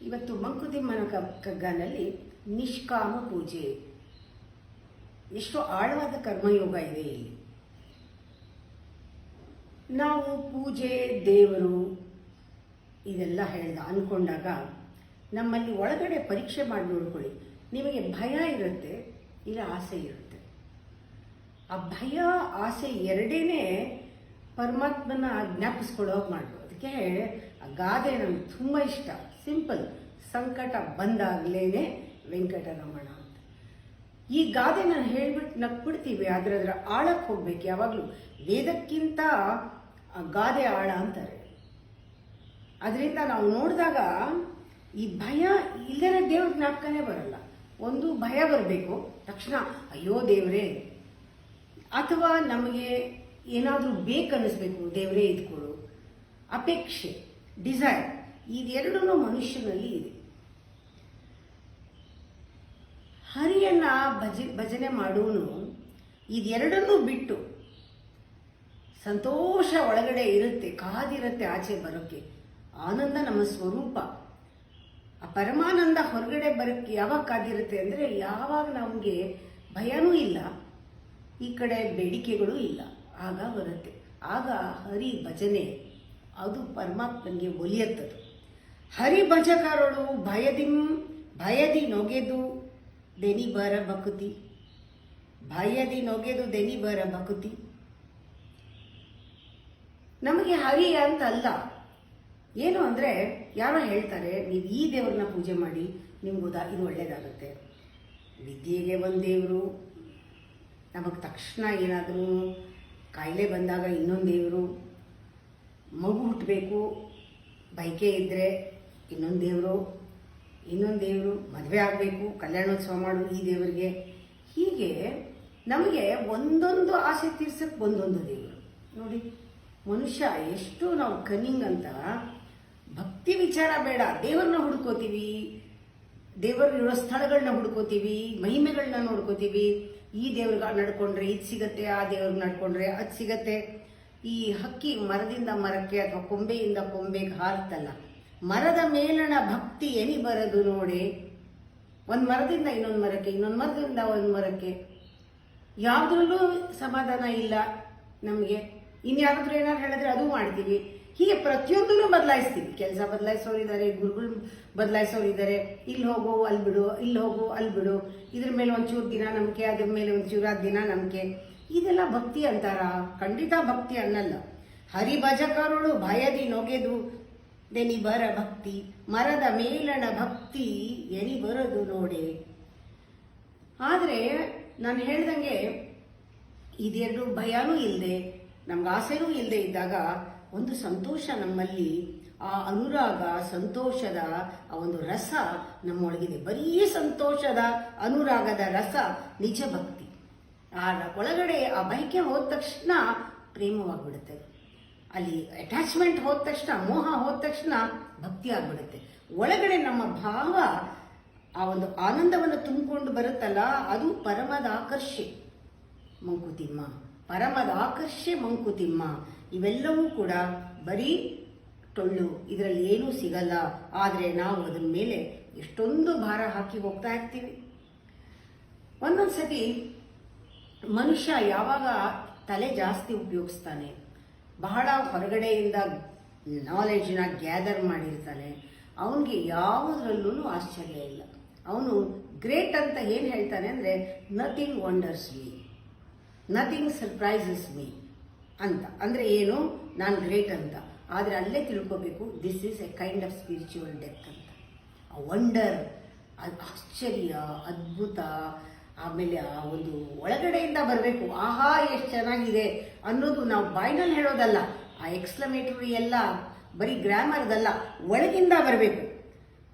ಇವತ್ತು ಮಂಕುತಿಮ್ಮನ ಕಗ್ಗನಲ್ಲಿ ನಿಷ್ಕಾಮ ಪೂಜೆ, ಎಷ್ಟು ಆಳವಾದ ಕರ್ಮಯೋಗ ಇದೆ ಇಲ್ಲಿ. ನಾವು ಪೂಜೆ, ದೇವರು ಇದೆಲ್ಲ ಅನ್ಕೊಂಡಾಗ ನಮ್ಮಲ್ಲಿ ಒಳಗಡೆ ಪರೀಕ್ಷೆ ಮಾಡಿ ನೋಡ್ಕೊಳ್ಳಿ. ನಿಮಗೆ ಭಯ ಇರುತ್ತೆ, ಇಲ್ಲ ಆಸೆ ಇರುತ್ತೆ. ಆ ಭಯ ಆಸೆ ಎರಡೇನೆ ಪರಮಾತ್ಮನ ಜ್ಞಾಪಿಸ್ಕೊಳ್ಳೋಕೆ ಮಾಡ್ಬೋದು. ಅದಕ್ಕೆ ಆ ಗಾದೆ ನನಗೆ ತುಂಬ ಇಷ್ಟ. ಸಿಂಪಲ್, ಸಂಕಟ ಬಂದಾಗಲೇನೆ ವೆಂಕಟರಮಣ ಅಂತ. ಈ ಗಾದೆ ನಾನು ಹೇಳ್ಬಿಟ್ಟು ನಕ್ಬಿಡ್ತೀವಿ, ಆದರೆ ಅದರ ಆಳಕ್ಕೆ ಹೋಗ್ಬೇಕು. ಯಾವಾಗಲೂ ವೇದಕ್ಕಿಂತ ಗಾದೆ ಆಳ ಅಂತಾರೆ. ಅದರಿಂದ ನಾವು ನೋಡಿದಾಗ ಈ ಭಯ ಇಲ್ಲದ ದೇವ್ರ ಜ್ಞಾಪಕನೇ ಬರಲ್ಲ. ಒಂದು ಭಯ ಬರಬೇಕು, ತಕ್ಷಣ ಅಯ್ಯೋ ದೇವರೇ, ಅಥವಾ ನಮಗೆ ಏನಾದರೂ ಬೇಕನ್ನಿಸ್ಬೇಕು, ದೇವರೇ ಇದ್ಕೊಡು. ಅಪೇಕ್ಷೆ, ಡಿಸೈರ್, ಇದೆರಡೂ ಮನುಷ್ಯನಲ್ಲಿ ಇದೆ. ಹರಿಯನ್ನ ಭಜನೆ ಮಾಡೋನು ಇದೆರಡನ್ನೂ ಬಿಟ್ಟು ಸಂತೋಷ ಒಳಗಡೆ ಇರುತ್ತೆ, ಕಾದಿರುತ್ತೆ ಆಚೆ ಬರೋಕ್ಕೆ. ಆನಂದ ನಮ್ಮ ಸ್ವರೂಪ. ಆ ಪರಮಾನಂದ ಹೊರಗಡೆ ಬರೋಕ್ಕೆ ಯಾವಾಗ ಕಾದಿರುತ್ತೆ ಅಂದರೆ ಯಾವಾಗ ನಮಗೆ ಭಯನೂ ಇಲ್ಲ, ಈ ಕಡೆ ಬೇಡಿಕೆಗಳು ಇಲ್ಲ, ಆಗ ಬರುತ್ತೆ. ಆಗ ಹರಿ ಭಜನೆ ಅದು ಪರಮಾತ್ಮನಿಗೆ ಒಲಿಯುತ್ತದೆ. ಹರಿ ಭಜಕರಳು ಭಯದಿ ನೊಗೆದು ದೆನಿ ಬರ ಭಕುತಿ, ಭಯದಿ ನೊಗೆದು ದೆನಿ ಬರ ಭಕುತಿ. ನಮಗೆ ಹರಿ ಅಂತ ಅಲ್ಲ, ಏನು ಅಂದರೆ ಯಾರೋ ಹೇಳ್ತಾರೆ ನೀವು ಈ ದೇವ್ರನ್ನ ಪೂಜೆ ಮಾಡಿ ನಿಮ್ಗೆ ಇದು ಒಳ್ಳೇದಾಗುತ್ತೆ. ವಿದ್ಯೆಗೆ ಒಂದು ದೇವರು, ನಮಗೆ ತಕ್ಷಣ ಏನಾದರೂ ಕಾಯಿಲೆ ಬಂದಾಗ ಇನ್ನೊಂದು ದೇವರು, ಮಗು ಹುಟ್ಟಬೇಕು ಬೈಕೆ ಇದ್ದರೆ ಇನ್ನೊಂದು ದೇವರು, ಮದುವೆ ಆಗಬೇಕು ಕಲ್ಯಾಣೋತ್ಸವ ಮಾಡು ಈ ದೇವರಿಗೆ. ಹೀಗೆ ನಮಗೆ ಒಂದೊಂದು ಆಸೆ ತೀರ್ಸಕ್ಕೆ ಒಂದೊಂದು ದೇವರು. ನೋಡಿ ಮನುಷ್ಯ ಎಷ್ಟು ನಾವು ಕನಿಂಗ್ ಅಂತ. ಭಕ್ತಿ ವಿಚಾರ ಬೇಡ, ದೇವರನ್ನ ಹುಡ್ಕೋತೀವಿ, ದೇವರಿರೋ ಸ್ಥಳಗಳನ್ನ ಹುಡ್ಕೋತೀವಿ, ಮಹಿಮೆಗಳನ್ನ ನೋಡ್ಕೋತೀವಿ. ಈ ದೇವ್ರಿಗೆ ನಡ್ಕೊಂಡ್ರೆ ಇದು ಸಿಗತ್ತೆ, ಆ ದೇವ್ರಿಗೆ ನಡ್ಕೊಂಡ್ರೆ ಅದು ಸಿಗತ್ತೆ. ಈ ಹಕ್ಕಿ ಮರದಿಂದ ಮರಕ್ಕೆ ಅಥವಾ ಕೊಂಬೆಯಿಂದ ಕೊಂಬೆಗೆ ಹಾರುತ್ತಲ್ಲ, ಮರದ ಮೇಲಣ ಭಕ್ತಿ ಎನಿ ಬರದು ನೋಡಿ. ಒಂದು ಮರದಿಂದ ಇನ್ನೊಂದು ಮರಕ್ಕೆ, ಇನ್ನೊಂದು ಮರದಿಂದ ಒಂದು ಮರಕ್ಕೆ, ಯಾವುದ್ರಲ್ಲೂ ಸಮಾಧಾನ ಇಲ್ಲ ನಮಗೆ. ಇನ್ಯಾರಾದ್ರೂ ಏನಾದ್ರು ಹೇಳಿದ್ರೆ ಅದು ಮಾಡ್ತೀವಿ. ಹೀಗೆ ಪ್ರತಿಯೊಂದನ್ನು ಬದಲಾಯಿಸ್ತೀವಿ. ಕೆಲಸ ಬದಲಾಯಿಸೋರಿದ್ದಾರೆ, ಗುರುಗಳು ಬದಲಾಯಿಸೋರಿದ್ದಾರೆ. ಇಲ್ಲಿ ಹೋಗು ಅಲ್ಲಿ ಬಿಡು, ಇಲ್ಲಿ ಹೋಗು ಅಲ್ಲಿ ಬಿಡು, ಇದ್ರ ಮೇಲೆ ಒಂಚೂರು ದಿನ ನಂಬಿಕೆ, ಅದ್ರ ಮೇಲೆ ಒಂಚೂರು ದಿನ ನಂಬಿಕೆ. ಇದೆಲ್ಲ ಭಕ್ತಿ ಅಂತಾರ? ಖಂಡಿತ ಭಕ್ತಿ ಅನ್ನಲ್ಲ. ಹರಿಭಜಕರುಳು ಭಯದಿ ನೊಗೆದು ದೆನಿ ಬರ ಭಕ್ತಿ, ಮರದ ಮೇಲಣ ಭಕ್ತಿ ಎನಿ ಬರದು ನೋಡೆ. ಆದರೆ ನಾನು ಹೇಳ್ದಂಗೆ ಇದೆರಡು ಭಯನೂ ಇಲ್ಲದೆ, ನಮ್ಗೆ ಆಸೆನೂ ಇಲ್ಲದೆ ಇದ್ದಾಗ ಒಂದು ಸಂತೋಷ ನಮ್ಮಲ್ಲಿ, ಆ ಅನುರಾಗ, ಸಂತೋಷದ ಆ ಒಂದು ರಸ ನಮ್ಮೊಳಗಿದೆ. ಬರೀ ಸಂತೋಷದ ಅನುರಾಗದ ರಸ ನಿಜ ಭಕ್ತಿ. ಆ ಒಳಗಡೆ ಆ ಬಯಕೆ ಹೋದ ತಕ್ಷಣ ಪ್ರೇಮವಾಗ್ಬಿಡುತ್ತೆ. ಅಲ್ಲಿ ಅಟ್ಯಾಚ್ಮೆಂಟ್ ಹೋದ ತಕ್ಷಣ, ಮೋಹ ಹೋದ ತಕ್ಷಣ ಭಕ್ತಿ ಆಗ್ಬಿಡುತ್ತೆ. ಒಳಗಡೆ ನಮ್ಮ ಭಾವ ಆ ಒಂದು ಆನಂದವನ್ನು ತುಂಬಿಕೊಂಡು ಬರುತ್ತಲ್ಲ, ಅದು ಪರಮದಾಕರ್ಷೆ ಮಂಕುತಿಮ್ಮ, ಪರಮದಾಕರ್ಷೆ ಮಂಕುತಿಮ್ಮ. ಇವೆಲ್ಲವೂ ಕೂಡ ಬರೀ ಟೊಳ್ಳು, ಇದರಲ್ಲಿ ಏನೂ ಸಿಗಲ್ಲ. ಆದರೆ ನಾವು ಅದರ ಮೇಲೆ ಎಷ್ಟೊಂದು ಭಾರ ಹಾಕಿ ಹೋಗ್ತಾ ಇರ್ತೀವಿ. ಒಂದೊಂದು ಸತಿ ಮನುಷ್ಯ ಯಾವಾಗ ತಲೆ ಜಾಸ್ತಿ ಉಪಯೋಗಿಸ್ತಾನೆ, ಬಹಳ ಹೊರಗಡೆಯಿಂದ ನಾಲೆಡ್ಜ್ನ ಗ್ಯಾದರ್ ಮಾಡಿರ್ತಾನೆ, ಅವನಿಗೆ ಯಾವುದರಲ್ಲೂ ಆಶ್ಚರ್ಯ ಇಲ್ಲ. ಅವನು ಗ್ರೇಟ್ ಅಂತ ಏನು ಹೇಳ್ತಾನೆ ಅಂದರೆ nothing wonders me, nothing surprises me ಅಂತ. ಅಂದರೆ ಏನು, ನಾನು ಗ್ರೇಟ್ ಅಂತ. ಆದರೆ ಅಲ್ಲೇ ತಿಳ್ಕೋಬೇಕು, this is A kind of spiritual depth ಅಂತ. ಆ ವಂಡರ್, ಆಶ್ಚರ್ಯ, ಅದ್ಭುತ, ಆಮೇಲೆ ಆ ಒಂದು ಒಳಗಡೆಯಿಂದ ಬರಬೇಕು. ಆಹಾ ಎಷ್ಟು ಚೆನ್ನಾಗಿದೆ ಅನ್ನೋದು ನಾವು ಬಾಯ್ನಲ್ಲಿ ಹೇಳೋದಲ್ಲ, ಆ ಎಕ್ಸ್ಕ್ಲಮೇಟರಿ ಎಲ್ಲ ಬರೀ ಗ್ರಾಮರ್ದಲ್ಲ, ಒಳಗಿಂದ ಬರಬೇಕು.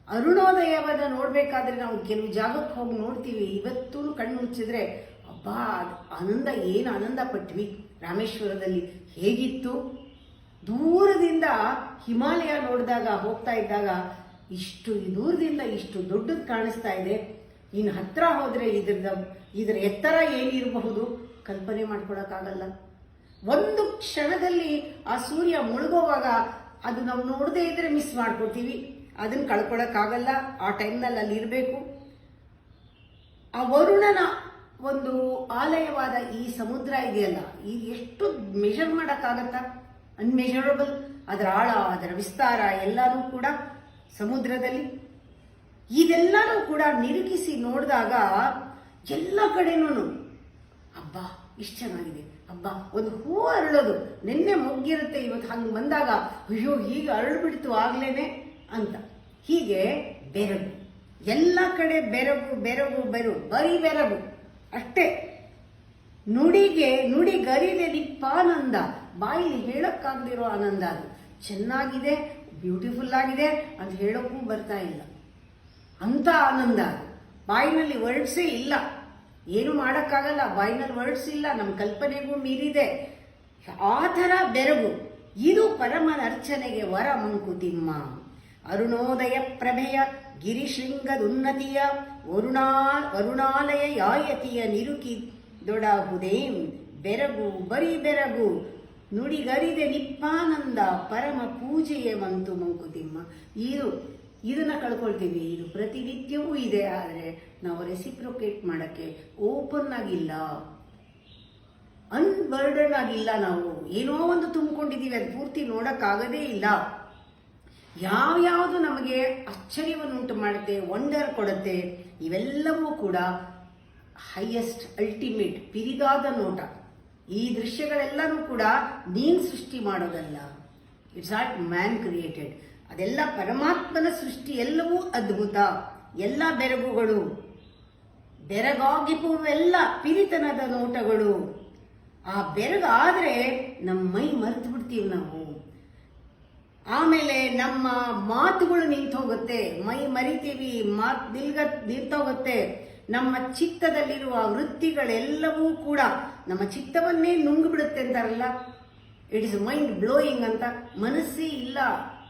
ಅರುಣೋದಯವನ್ನು ನೋಡಬೇಕಾದ್ರೆ ನಾವು ಕೆಲವು ಜಾಗಕ್ಕೆ ಹೋಗಿ ನೋಡ್ತೀವಿ, ಇವತ್ತೂ ಕಣ್ಣು ಮುಚ್ಚಿದ್ರೆ ಅಬ್ಬಾ ಆನಂದ, ಏನು ಆನಂದ ಪಟ್ವಿ. ರಾಮೇಶ್ವರದಲ್ಲಿ ಹೇಗಿತ್ತು, ದೂರದಿಂದ ಹಿಮಾಲಯ ನೋಡಿದಾಗ, ಹೋಗ್ತಾ ಇದ್ದಾಗ ಇಷ್ಟು ದೂರದಿಂದ ಇಷ್ಟು ದೊಡ್ಡದು ಕಾಣಿಸ್ತಾ ಇದೆ. ಇನ್ನು ಹತ್ರ ಹೋದರೆ ಇದರ ಎತ್ತರ ಏನಿರಬಹುದು ಕಲ್ಪನೆ ಮಾಡ್ಕೊಳಕ್ಕಾಗಲ್ಲ. ಒಂದು ಕ್ಷಣದಲ್ಲಿ ಆ ಸೂರ್ಯ ಮುಳುಗೋವಾಗ ಅದು ನಾವು ನೋಡದೇ ಇದ್ರೆ ಮಿಸ್ ಮಾಡ್ಕೊತೀವಿ. ಅದನ್ನು ಕಳ್ಕೊಳಕ್ಕಾಗಲ್ಲ. ಆ ಟೈಮ್ನಲ್ಲಿ ಅಲ್ಲಿ ಇರಬೇಕು. ಆ ವರುಣನ ಒಂದು ಆಲಯವಾದ ಈ ಸಮುದ್ರ ಇದೆಯಲ್ಲ, ಇದು ಎಷ್ಟು ಮೆಷರ್ ಮಾಡೋಕ್ಕಾಗತ್ತಾ? ಅನ್ಮೆಷರಬಲ್. ಅದರ ಆಳ, ಅದರ ವಿಸ್ತಾರ ಎಲ್ಲನೂ ಕೂಡ ಸಮುದ್ರದಲ್ಲಿ. ಇದೆಲ್ಲನೂ ಕೂಡ ನಿರುಗಿಸಿ ನೋಡಿದಾಗ ಎಲ್ಲ ಕಡೆನೂ ಹಬ್ಬ ಇಷ್ಟು ಚೆನ್ನಾಗಿದೆ, ಹಬ್ಬ ಒಂದು ಹೂ ಅರಳೋದು, ನಿನ್ನೆ ಮೊಗ್ಗಿರುತ್ತೆ, ಇವತ್ತು ಹಂಗೆ ಬಂದಾಗ ಅಯ್ಯೋ ಹೀಗೆ ಅರಳ್ಬಿಡ್ತು ಆಗ್ಲೇನೆ ಅಂತ. ಹೀಗೆ ಬೆರಗು, ಎಲ್ಲ ಕಡೆ ಬೆರಗು ಬೆರಗು ಬೆರಗು, ಬರೀ ಬೆರಗು ಅಷ್ಟೇ. ನುಡಿಗರಿದೆ ನಿಪ್ಪಾನಂದ, ಬಾಯಿಲಿ ಹೇಳಕ್ಕಾಗದಿರೋ ಆನಂದ. ಅದು ಚೆನ್ನಾಗಿದೆ, ಬ್ಯೂಟಿಫುಲ್ ಆಗಿದೆ ಅಂತ ಹೇಳೋಕ್ಕೂ ಬರ್ತಾ ಇಲ್ಲ, ಅಂತ ಆನಂದ. ಬಾಯಿನಲ್ಲಿ ವರ್ಡ್ಸೇ ಇಲ್ಲ, ಏನು ಮಾಡೋಕ್ಕಾಗಲ್ಲ, ಬಾಯಿನಲ್ಲಿ ವರ್ಡ್ಸ್ ಇಲ್ಲ, ನಮ್ಮ ಕಲ್ಪನೆಗೂ ಮೀರಿದೆ. ಆ ಥರ ಬೆರಗು. ಇದು ಪರಮನರ್ಚನೆಗೆ ವರ ಮಂಕುತಿಮ್ಮ. ಅರುಣೋದಯ ಪ್ರಭೆಯ ಗಿರಿಶೃಂಗದುನ್ನತಿಯ ವರುಣಾಲಯ ಯಾಯತಿಯ ನಿರುಕಿ ದೊಡಹುದೇಂ. ಬೆರಗು ಬರೀ ಬೆರಗು, ನುಡಿಗರಿದೆ ನಿಪ್ಪಾನಂದ, ಪರಮ ಪೂಜೆಯೇ ಮಂತು ಮಂಕುತಿಮ್ಮ. ಇದನ್ನ ಕಳ್ಕೊಳ್ತೀವಿ. ಇದು ಪ್ರತಿನಿತ್ಯವೂ ಇದೆ, ಆದರೆ ನಾವು ರೆಸಿಪ್ರೊಕೇಟ್ ಮಾಡೋಕ್ಕೆ ಓಪನ್ ಆಗಿಲ್ಲ, ಅನ್ಬರ್ಡನ್ ಆಗಿಲ್ಲ. ನಾವು ಏನೋ ಒಂದು ತುಂಬಿಕೊಂಡಿದ್ದೀವಿ, ಅದು ಪೂರ್ತಿ ನೋಡೋಕ್ಕಾಗದೇ ಇಲ್ಲ. ಯಾವ್ಯಾವುದು ನಮಗೆ ಆಶ್ಚರ್ಯವನ್ನುಂಟು ಮಾಡುತ್ತೆ, ವಂಡರ್ ಕೊಡುತ್ತೆ, ಇವೆಲ್ಲವೂ ಕೂಡ ಹೈಯೆಸ್ಟ್ ಅಲ್ಟಿಮೇಟ್ ಪಿರಿದಾದ ನೋಟ. ಈ ದೃಶ್ಯಗಳೆಲ್ಲನೂ ಕೂಡ ನೀನು ಸೃಷ್ಟಿ ಮಾಡೋದಲ್ಲ, ಇಟ್ಸ್ ನಾಟ್ ಮ್ಯಾನ್ ಕ್ರಿಯೇಟೆಡ್. ಅದೆಲ್ಲ ಪರಮಾತ್ಮನ ಸೃಷ್ಟಿ. ಎಲ್ಲವೂ ಅದ್ಭುತ, ಎಲ್ಲ ಬೆರಗುಗಳು, ಬೆರಗಾಗಿಪುವೆಲ್ಲ ಪಿರಿತನದ ನೋಟಗಳು. ಆ ಬೆರಗಾದ್ರೆ ನಮ್ಮ ಮೈ ಮರೆತು ಬಿಡ್ತೀವಿ ನಾವು. ಆಮೇಲೆ ನಮ್ಮ ಮಾತುಗಳು ನಿಂತೋಗುತ್ತೆ, ಮೈ ಮರಿತೀವಿ, ನಿಂತೋಗುತ್ತೆ. ನಮ್ಮ ಚಿತ್ತದಲ್ಲಿರುವ ವೃತ್ತಿಗಳೆಲ್ಲವೂ ಕೂಡ ನಮ್ಮ ಚಿತ್ತವನ್ನೇ ನುಂಗಿಬಿಡುತ್ತೆ ಅಂತಾರಲ್ಲ, ಇಟ್ ಇಸ್ ಮೈಂಡ್ ಬ್ಲೋಯಿಂಗ್ ಅಂತ. ಮನಸ್ಸೇ ಇಲ್ಲ,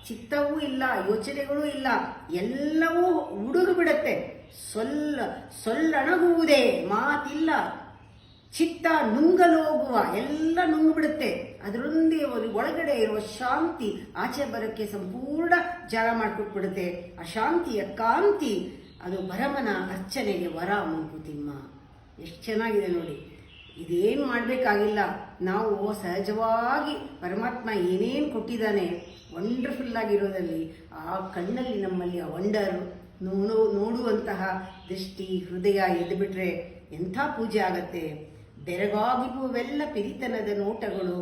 ಚಿತ್ತವೂ ಇಲ್ಲ, ಯೋಚನೆಗಳೂ ಇಲ್ಲ, ಎಲ್ಲವೂ ಉಡುಗು ಬಿಡುತ್ತೆ. ಸೊಲ್ಲಣಗುವುದೇ ಮಾತಿಲ್ಲ, ಚಿತ್ತ ನುಂಗಲೋಗುವ, ಎಲ್ಲ ನುಂಗ್ಬಿಡುತ್ತೆ. ಅದರೊಂದೇ ಒಳಗಡೆ ಇರುವ ಶಾಂತಿ ಆಚೆ ಬರೋಕ್ಕೆ ಸಂಪೂರ್ಣ ಜಾಗ ಮಾಡಿಕೊಟ್ಬಿಡುತ್ತೆ. ಆ ಶಾಂತಿಯ ಕಾಂತಿ ಅದು ಭರಮನ ಅರ್ಚನೆಗೆ ವರ ಮಂಕುತಿಮ್ಮ. ಎಷ್ಟು ಚೆನ್ನಾಗಿದೆ ನೋಡಿ. ಇದೇನು ಮಾಡಬೇಕಾಗಿಲ್ಲ, ನಾವು ಸಹಜವಾಗಿ ಪರಮಾತ್ಮ ಏನೇನು ಕೊಟ್ಟಿದ್ದಾನೆ ವಂಡರ್ಫುಲ್ ಆಗಿರೋದಲ್ಲಿ ಆ ಕಣ್ಣಲ್ಲಿ ನಮ್ಮಲ್ಲಿ ಆ ವಂಡರ್ ನೋಡುವಂತಹ ದೃಷ್ಟಿ, ಹೃದಯ ಎದ್ದುಬಿಟ್ರೆ ಎಂಥ ಪೂಜೆ ಆಗತ್ತೆ. ಬೆರಗಾಗಿರುವೆಲ್ಲ ಪಿರಿತನದ ನೋಟಗಳು,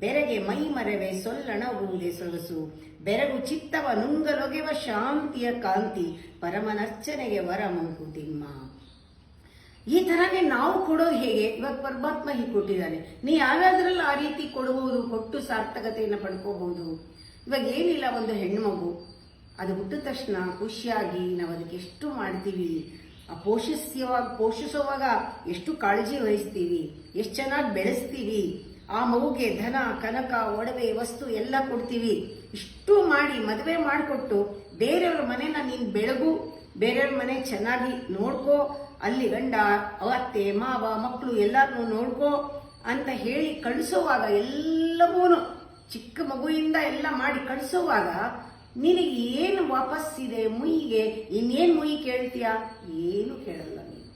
ಬೆರಗೆ ಮೈ ಮರವೆ ಸೊಲ್ಲಣಗುವುದೇ ಸೊಗಸು, ಬೆರಗು ಚಿತ್ತವ ನುಂಗಲೊಗೆವ ಶಾಂತಿಯ ಕಾಂತಿ, ಪರಮನರ್ಚನೆಗೆ ವರ ಮಂಕುತಿಮ್ಮ. ಈ ಥರನೇ ನಾವು ಕೊಡೋದು ಹೇಗೆ? ಇವಾಗ ಪರಮಾತ್ಮ ಹೀಗೆ ಕೊಟ್ಟಿದ್ದಾನೆ, ನೀ ಯಾವ್ಯಾದ್ರಲ್ಲಿ ಆ ರೀತಿ ಕೊಡಬಹುದು, ಕೊಟ್ಟು ಸಾರ್ಥಕತೆಯನ್ನು ಪಡ್ಕೋಬಹುದು. ಇವಾಗ ಏನಿಲ್ಲ, ಒಂದು ಹೆಣ್ಣು ಮಗು ಅದು ಹುಟ್ಟಿದ ತಕ್ಷಣ ಖುಷಿಯಾಗಿ ನಾವು ಅದಕ್ಕೆ ಎಷ್ಟು ಮಾಡ್ತೀವಿ, ಆ ಪೋಷಿಸುವಾಗ ಎಷ್ಟು ಕಾಳಜಿ ವಹಿಸ್ತೀವಿ, ಎಷ್ಟು ಚೆನ್ನಾಗಿ ಬೆಳೆಸ್ತೀವಿ. ಆ ಮಗುಗೆ ಧನ ಕನಕ ಒಡವೆ ವಸ್ತು ಎಲ್ಲ ಕೊಡ್ತೀವಿ. ಇಷ್ಟು ಮಾಡಿ ಮದುವೆ ಮಾಡಿಕೊಟ್ಟು ಬೇರೆಯವ್ರ ಮನೆನ ನೀನು ಬೆಳಗು, ಬೇರೆಯವ್ರ ಮನೆ ಚೆನ್ನಾಗಿ ನೋಡ್ಕೋ, ಅಲ್ಲಿ ಗಂಡ ಅತ್ತೆ ಮಾವ ಮಕ್ಕಳು ಎಲ್ಲರನ್ನೂ ನೋಡ್ಕೋ ಅಂತ ಹೇಳಿ ಕಳಿಸೋವಾಗ, ಎಲ್ಲವೂ ಚಿಕ್ಕ ಮಗುವಿಂದ ಎಲ್ಲ ಮಾಡಿ ಕಳಿಸೋವಾಗ ನಿನಗೆ ಏನು ವಾಪಸ್ಸಿದೆ ಮುಯಿಗೆ? ಇನ್ನೇನು ಮುಯಿ ಕೇಳ್ತೀಯ? ಏನು ಕೇಳಲ್ಲ ನೀನು.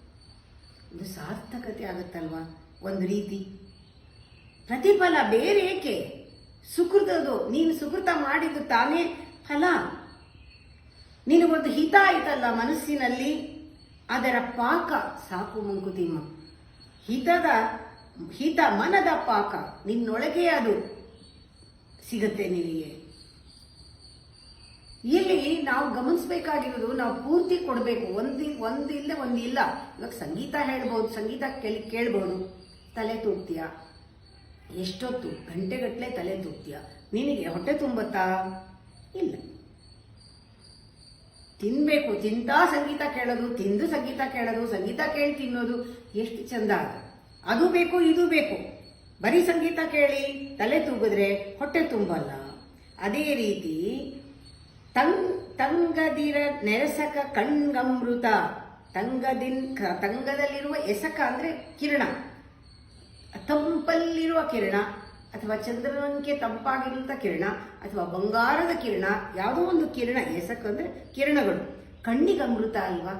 ಇದು ಸಾರ್ಥಕತೆ ಆಗುತ್ತಲ್ವಾ ಒಂದು ರೀತಿ. ಪ್ರತಿಫಲ ಬೇರೆ ಏಕೆ? ಸುಕೃತದು, ನೀನು ಸುಕೃತ ಮಾಡಿದ್ದು ತಾನೇ ಫಲ. ನಿನಗೊಂದು ಹಿತ ಆಯ್ತಲ್ಲ ಮನಸ್ಸಿನಲ್ಲಿ, ಅದರ ಪಾಕ ಸಾಕು ಮಂಕುತಿಮ್ಮ. ಹಿತ ಮನದ ಪಾಕ ನಿನ್ನೊಳಗೆ ಅದು ಸಿಗುತ್ತೆ ನಿನಗೆ. ಇಲ್ಲಿ ನಾವು ಗಮನಿಸಬೇಕಾಗಿರೋದು, ನಾವು ಪೂರ್ತಿ ಕೊಡಬೇಕು. ಒಂದಿಲ್ಲ ಒಂದಿಲ್ಲ. ಇವಾಗ ಸಂಗೀತ ಹೇಳ್ಬೋದು, ಸಂಗೀತ ಕೇಳ್ಬೋದು, ತಲೆ ತೂಗ್ತೀಯ, ಎಷ್ಟೊತ್ತು ಗಂಟೆಗಟ್ಟಲೆ ತಲೆ ತೂಗ್ತೀಯ. ನಿನಗೆ ಹೊಟ್ಟೆ ತುಂಬತ್ತಾ? ಇಲ್ಲ. ತಿನ್ಬೇಕು, ತಿಂತಾ ಸಂಗೀತ ಕೇಳೋದು, ತಿಂದು ಸಂಗೀತ ಕೇಳೋದು, ಸಂಗೀತ ಕೇಳಿ ತಿನ್ನೋದು ಎಷ್ಟು ಚಂದ. ಅದು ಬೇಕು ಇದು ಬೇಕು. ಬರೀ ಸಂಗೀತ ಕೇಳಿ ತಲೆ ತೂಗಿದ್ರೆ ಹೊಟ್ಟೆ ತುಂಬಲ್ಲ. ಅದೇ ರೀತಿ ತಂಗದಿರ ನೆರಸಕ ಕಣ್ಗಮೃತ. ತಂಗದಲ್ಲಿರುವ ಎಸಕ ಅಂದ್ರೆ ಕಿರಣ, ತಂಪಲ್ಲಿರುವ ಕಿರಣ, ಅಥವಾ ಚಂದ್ರನಿಗೆ ತಂಪಾಗಿರುವಂಥ ಕಿರಣ ಅಥವಾ ಬಂಗಾರದ ಕಿರಣ, ಯಾವುದೋ ಒಂದು ಕಿರಣ, ಎಸಕ್ಕಂದ್ರೆ ಕಿರಣಗಳು ಕಣ್ಣಿಗೆ ಅಮೃತ ಅಲ್ವಾ?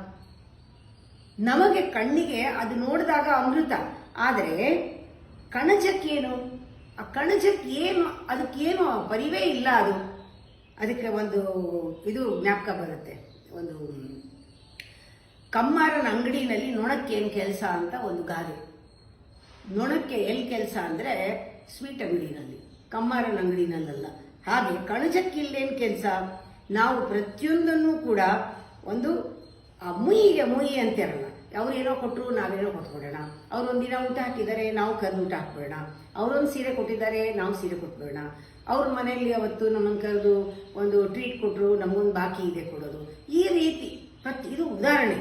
ನಮಗೆ ಕಣ್ಣಿಗೆ ಅದು ನೋಡಿದಾಗ ಅಮೃತ. ಆದರೆ ಕಣಜಕ್ಕೇನು? ಆ ಕಣಜಕ್ಕೇನು, ಅದಕ್ಕೇನು ಪರಿವೇ ಇಲ್ಲ. ಅದಕ್ಕೆ ಒಂದು ಇದು ಜ್ಞಾಪಕ ಬರುತ್ತೆ, ಒಂದು ಕಮ್ಮಾರನ ಅಂಗಡಿನಲ್ಲಿ ನೊಣಕ್ಕೇನು ಕೆಲಸ ಅಂತ ಒಂದು ಗಾದೆ. ನೊಣಕ್ಕೆ ಎಲ್ಲಿ ಕೆಲಸ ಅಂದರೆ ಸ್ವೀಟ್ ಅಂಗಡಿನಲ್ಲಿ, ಕಮ್ಮಾರನ ಅಂಗಡಿನಲ್ಲ. ಹಾಗೆ ಕಣಜಕ್ಕಿಲ್ಲೇನು ಕೆಲಸ? ನಾವು ಪ್ರತಿಯೊಂದನ್ನು ಕೂಡ ಒಂದು ಮುಯಿ ಅಂತಿರಲ್ಲ, ಅವ್ರೇನೋ ಕೊಟ್ಟರು ನಾವೇನೋ ಕೊಟ್ಬಿಡೋಣ, ಅವ್ರೊಂದಿನ ಊಟ ಹಾಕಿದ್ದಾರೆ ನಾವು ಕರೆದು ಊಟ ಹಾಕ್ಬಿಡೋಣ, ಅವರೊಂದು ಸೀರೆ ಕೊಟ್ಟಿದ್ದಾರೆ ನಾವು ಸೀರೆ ಕೊಟ್ಬಿಡೋಣ, ಅವ್ರ ಮನೆಯಲ್ಲಿ ಅವತ್ತು ನಮ್ಮನ್ನು ಕರೆದು ಒಂದು ಟ್ರೀಟ್ ಕೊಟ್ಟರು ನಮಗೊಂದು ಬಾಕಿ ಇದೆ ಕೊಡೋದು. ಈ ರೀತಿ ಇದು ಉದಾಹರಣೆ.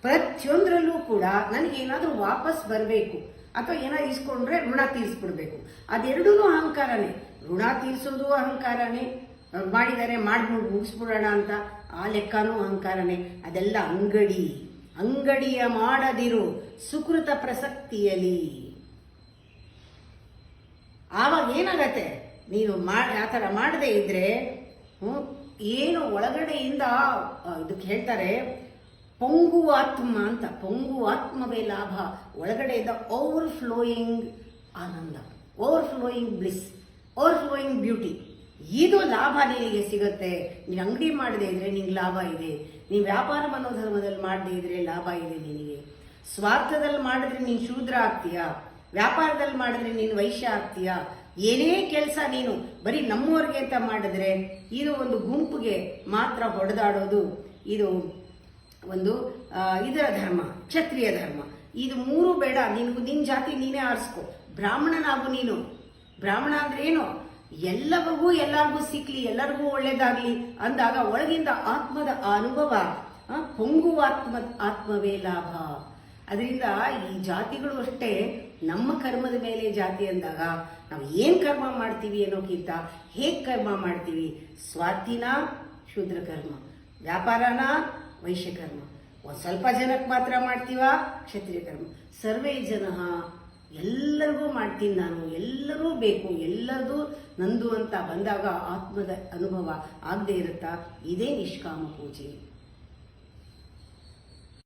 ಪ್ರತಿಯೊಂದರಲ್ಲೂ ಕೂಡ ನನಗೇನಾದರೂ ವಾಪಸ್ ಬರಬೇಕು ಅಥವಾ ಏನಾದ್ರು ಇಸ್ಕೊಂಡ್ರೆ ಋಣ ತೀರಿಸ್ಬಿಡ್ಬೇಕು, ಅದೆರಡೂ ಅಹಂಕಾರನೇ. ಋಣ ತೀರಿಸೋದು ಅಹಂಕಾರನೇ, ಮಾಡಿದ್ದಾರೆ ಮಾಡ್ಬಿಟ್ಟು ಮುಗಿಸ್ಬಿಡೋಣ ಅಂತ ಆ ಲೆಕ್ಕನೂ ಅಹಂಕಾರನೇ. ಅದೆಲ್ಲ ಅಂಗಡಿಯ ಮಾಡದಿರು ಸುಕೃತ ಪ್ರಸಕ್ತಿಯಲ್ಲಿ. ಆವಾಗ ಏನಾಗತ್ತೆ, ನೀನು ಆ ಥರ ಮಾಡದೇ ಇದ್ರೆ ಏನು ಒಳಗಡೆಯಿಂದ ಇದಕ್ಕೆ ಹೇಳ್ತಾರೆ ಪೊಂಗುವ ಆತ್ಮ ಅಂತ. ಪೊಂಗುವ ಆತ್ಮವೇ ಲಾಭ. ಒಳಗಡೆಯಿಂದ ಓವರ್ಫ್ಲೋಯಿಂಗ್ ಆನಂದ, ಓವರ್ಫ್ಲೋಯಿಂಗ್ ಬ್ಲಿಸ್, ಓವರ್ಫ್ಲೋಯಿಂಗ್ ಬ್ಯೂಟಿ, ಇದು ಲಾಭ ನಿನಗೆ ಸಿಗುತ್ತೆ. ನೀನು ಅಂಗಡಿ ಮಾಡದೇ ಇದ್ರೆ ನಿನ್ಗೆ ಲಾಭ ಇದೆ. ನೀನು ವ್ಯಾಪಾರ ಮನೋಧರ್ಮದಲ್ಲಿ ಮಾಡದೇ ಇದ್ರೆ ಲಾಭ ಇದೆ ನಿನಗೆ. ಸ್ವಾರ್ಥದಲ್ಲಿ ಮಾಡಿದ್ರೆ ನೀನು ಶೂದ್ರ ಆಗ್ತೀಯಾ, ವ್ಯಾಪಾರದಲ್ಲಿ ಮಾಡಿದ್ರೆ ನೀನು ವೈಶ್ಯ ಆಗ್ತೀಯಾ. ಏನೇ ಕೆಲಸ ನೀನು ಬರೀ ನಮ್ಮವ್ರಿಗೆ ಅಂತ ಮಾಡಿದ್ರೆ ಇದು ಒಂದು ಗುಂಪಿಗೆ ಮಾತ್ರ ಹೊಡೆದಾಡೋದು. ಇದು ಒಂದು ಇದರ ಧರ್ಮ, ಕ್ಷತ್ರಿಯ ಧರ್ಮ. ಇದು ಮೂರು ಬೇಡ. ನಿನ್ನ ಜಾತಿ ನೀನೇ ಆರಿಸ್ಕೊ, ಬ್ರಾಹ್ಮಣನಾಗು ನೀನು. ಬ್ರಾಹ್ಮಣ ಅಂದ್ರೆ ಏನು? ಎಲ್ಲರಿಗೂ ಸಿಕ್ಲಿ, ಎಲ್ಲರಿಗೂ ಒಳ್ಳೇದಾಗ್ಲಿ ಅಂದಾಗ ಒಳಗಿಂದ ಆತ್ಮದ ಅನುಭವ, ಪೊಂಗುವ ಆತ್ಮವೇ ಲಾಭ. ಅದರಿಂದ ಈ ಜಾತಿಗಳು ಅಷ್ಟೇ, ನಮ್ಮ ಕರ್ಮದ ಮೇಲೆ ಜಾತಿ ಅಂದಾಗ ನಾವು ಏನ್ ಕರ್ಮ ಮಾಡ್ತೀವಿ ಅನ್ನೋಕ್ಕಿಂತ ಹೇಗ್ ಕರ್ಮ ಮಾಡ್ತೀವಿ. ಸ್ವಾರ್ಥಿನ ಶೂದ್ರ ಕರ್ಮ, ವ್ಯಾಪಾರನ ವೈಶ್ಯ ಕರ್ಮ, ಒಂದು ಸ್ವಲ್ಪ ಜನಕ್ಕೆ ಮಾತ್ರ ಮಾಡ್ತೀವ ಕ್ಷತ್ರಿಯ ಕರ್ಮ. ಸರ್ವೇ ಜನ, ಎಲ್ಲರಿಗೂ ಮಾಡ್ತೀನಿ ನಾನು, ಎಲ್ಲರೂ ಬೇಕು, ಎಲ್ಲರದು ನಂದು ಅಂತ ಬಂದಾಗ ಆತ್ಮದ ಅನುಭವ ಆಗದೆ ಇರುತ್ತಾ. ಇದೇ ನಿಷ್ಕಾಮ ಪೂಜೆ.